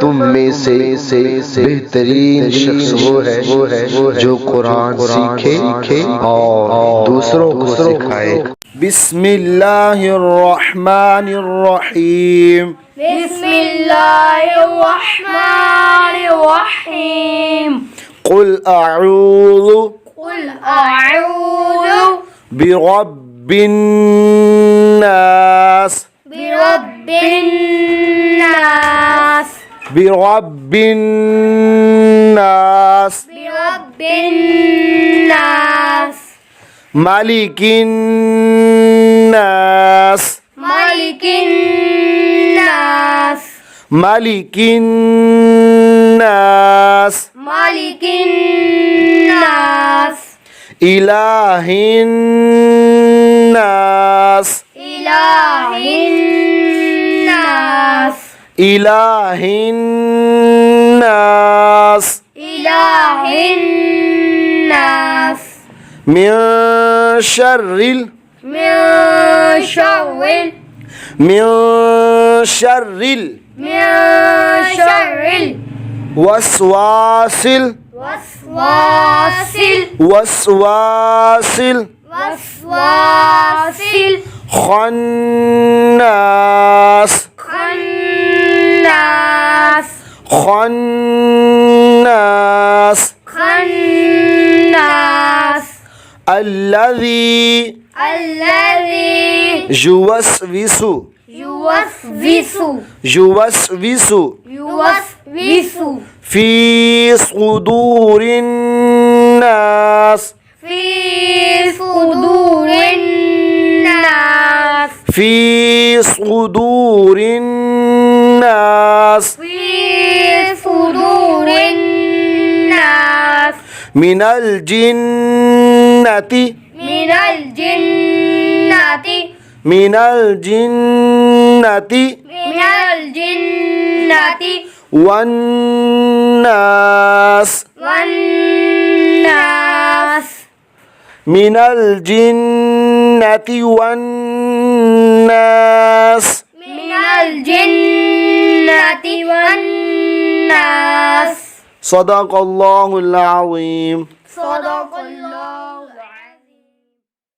तुम में से बेहतरीन शख्स वो है जो कुरान सीखे और दूसरों को सिखाए। बिस्मिल्लाहिर्रहमानिर्रहीम। बिस्मिल्लाहिर्रहमानिर्रहीम। कुल अऊज़ु बिरब्बिन नास बिरब्बिन नास मालिकिन नास मालिकिन नास इलाहिन नास इलाहिन नास मिन शर्रिल वस्वासिल खन्नास الذي يوسوس في صدور الناس من الجنة والناس من الجنة والناس صدق الله العظيم.